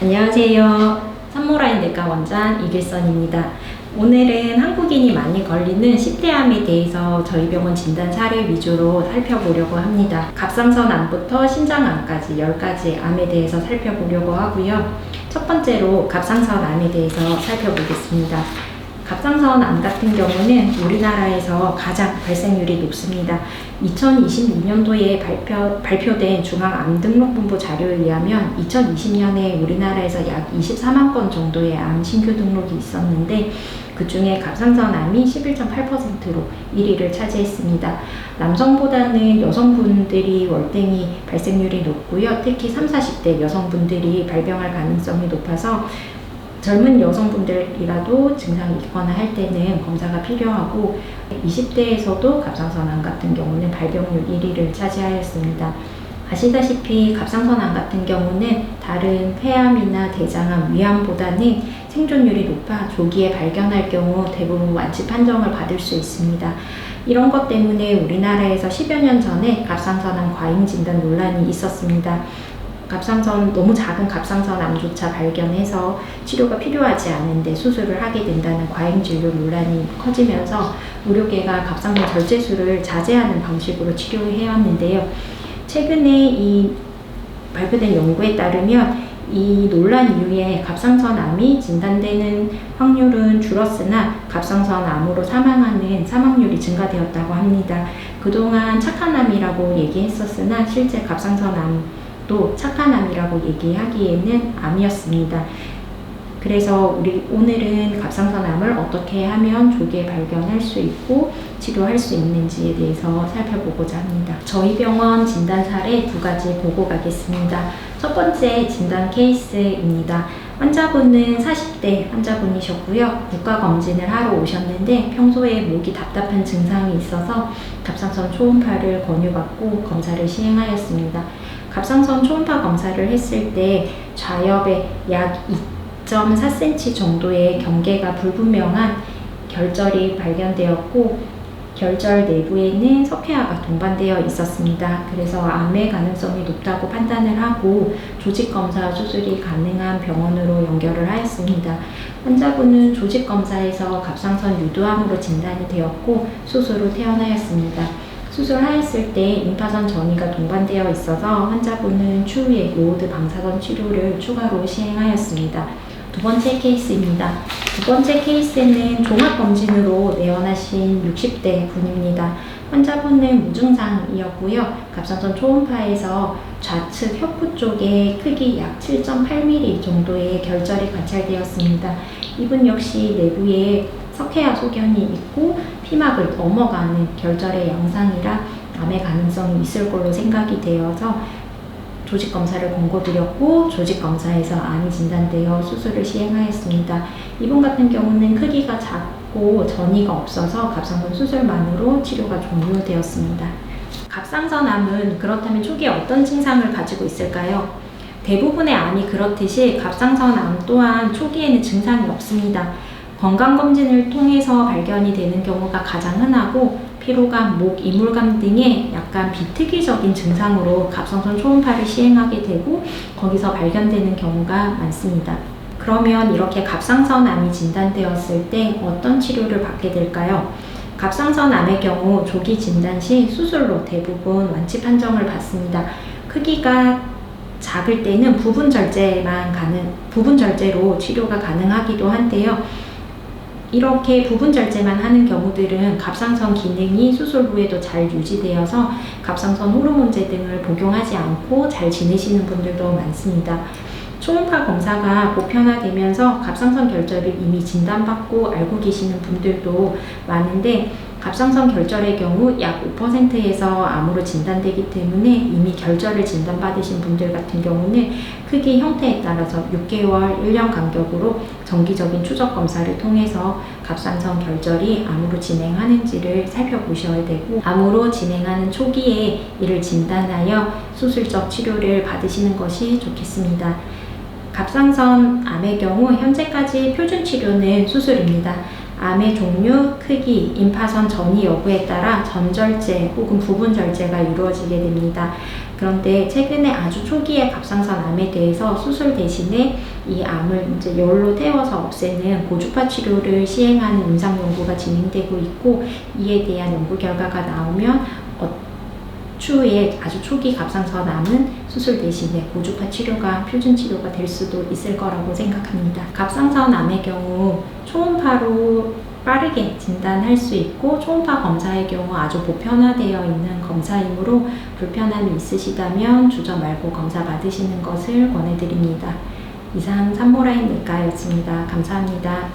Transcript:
안녕하세요. 산모라인 내과 원장 이길선입니다. 오늘은 한국인이 많이 걸리는 10대암에 대해서 저희 병원 진단 사례 위주로 살펴보려고 합니다. 갑상선암부터 신장암까지 10가지 암에 대해서 살펴보려고 하고요. 첫 번째로 갑상선암에 대해서 살펴보겠습니다. 갑상선암 같은 경우는 우리나라에서 가장 발생률이 높습니다. 2022년도에 발표된 중앙암등록본부 자료에 의하면 2020년에 우리나라에서 약 24만 건 정도의 암 신규 등록이 있었는데 그 중에 갑상선암이 11.8%로 1위를 차지했습니다. 남성보다는 여성분들이 월등히 발생률이 높고요. 특히 30, 40대 여성분들이 발병할 가능성이 높아서 젊은 여성분들이라도 증상이 있거나 할 때는 검사가 필요하고 20대에서도 갑상선암 같은 경우는 발병률 1위를 차지하였습니다. 아시다시피 갑상선암 같은 경우는 다른 폐암이나 대장암, 위암보다는 생존율이 높아 조기에 발견할 경우 대부분 완치 판정을 받을 수 있습니다. 이런 것 때문에 우리나라에서 10여 년 전에 갑상선암 과잉 진단 논란이 있었습니다. 너무 작은 갑상선암조차 발견해서 치료가 필요하지 않은데 수술을 하게 된다는 과잉 진료 논란이 커지면서 의료계가 갑상선 절제술을 자제하는 방식으로 치료해왔는데요. 최근에 이 발표된 연구에 따르면 이 논란 이후에 갑상선암이 진단되는 확률은 줄었으나 갑상선암으로 사망하는 사망률이 증가되었다고 합니다. 그동안 착한 암이라고 얘기했었으나 실제 갑상선암 또 착한 암이라고 얘기하기에는 암이었습니다. 그래서 오늘은 갑상선암을 어떻게 하면 조기에 발견할 수 있고 치료할 수 있는지에 대해서 살펴보고자 합니다. 저희 병원 진단 사례 2가지 보고 가겠습니다. 첫 번째 진단 케이스입니다. 환자분은 40대 환자분이셨고요. 국가 검진을 하러 오셨는데 평소에 목이 답답한 증상이 있어서 갑상선 초음파를 권유받고 검사를 시행하였습니다. 갑상선 초음파 검사를 했을 때 좌엽에 약 2.4cm 정도의 경계가 불분명한 결절이 발견되었고 결절 내부에는 석회화가 동반되어 있었습니다. 그래서 암의 가능성이 높다고 판단을 하고 조직검사 수술이 가능한 병원으로 연결을 하였습니다. 환자분은 조직검사에서 갑상선 유두암으로 진단이 되었고 수술 후 퇴원하였습니다. 수술하였을 때 임파선 전이가 동반되어 있어서 환자분은 추후에 요오드 방사선 치료를 추가로 시행하였습니다. 두 번째 케이스입니다. 두 번째 케이스는 종합검진으로 내원하신 60대 분입니다. 환자분은 무증상이었고요. 갑상선 초음파에서 좌측 혁부 쪽에 크기 약 7.8mm 정도의 결절이 관찰되었습니다. 이분 역시 내부에 석회화 소견이 있고 피막을 넘어가는 결절의 양상이라 암의 가능성이 있을 걸로 생각이 되어서 조직검사를 권고드렸고 조직검사에서 암이 진단되어 수술을 시행하였습니다. 이분 같은 경우는 크기가 작고 전이가 없어서 갑상선 수술만으로 치료가 종료되었습니다. 갑상선암은 그렇다면 초기에 어떤 증상을 가지고 있을까요? 대부분의 암이 그렇듯이 갑상선암 또한 초기에는 증상이 없습니다. 건강검진을 통해서 발견이 되는 경우가 가장 흔하고 피로감, 목, 이물감 등의 약간 비특이적인 증상으로 갑상선 초음파를 시행하게 되고 거기서 발견되는 경우가 많습니다. 그러면 이렇게 갑상선암이 진단되었을 때 어떤 치료를 받게 될까요? 갑상선암의 경우 조기 진단 시 수술로 대부분 완치 판정을 받습니다. 크기가 작을 때는 부분 절제로 치료가 가능하기도 한데요. 이렇게 부분 절제만 하는 경우들은 갑상선 기능이 수술 후에도 잘 유지되어서 갑상선 호르몬제 등을 복용하지 않고 잘 지내시는 분들도 많습니다. 초음파 검사가 보편화되면서 갑상선 결절을 이미 진단받고 알고 계시는 분들도 많은데 갑상선 결절의 경우 약 5%에서 암으로 진단되기 때문에 이미 결절을 진단받으신 분들 같은 경우는 크기 형태에 따라서 6개월, 1년 간격으로 정기적인 추적 검사를 통해서 갑상선 결절이 암으로 진행하는지를 살펴보셔야 되고 암으로 진행하는 초기에 이를 진단하여 수술적 치료를 받으시는 것이 좋겠습니다. 갑상선 암의 경우 현재까지 표준 치료는 수술입니다. 암의 종류, 크기, 임파선 전이 여부에 따라 전절제 혹은 부분절제가 이루어지게 됩니다. 그런데 최근에 아주 초기의 갑상선 암에 대해서 수술 대신에 이 암을 이제 열로 태워서 없애는 고주파 치료를 시행하는 임상 연구가 진행되고 있고, 이에 대한 연구 결과가 나오면 추후에 아주 초기 갑상선 암은 수술 대신에 고주파 치료가 표준 치료가 될 수도 있을 거라고 생각합니다. 갑상선 암의 경우 초음파로 빠르게 진단할 수 있고, 초음파 검사의 경우 아주 보편화되어 있는 검사이므로 불편함이 있으시다면 주저 말고 검사 받으시는 것을 권해드립니다. 이상 산모라인 내과였습니다. 감사합니다.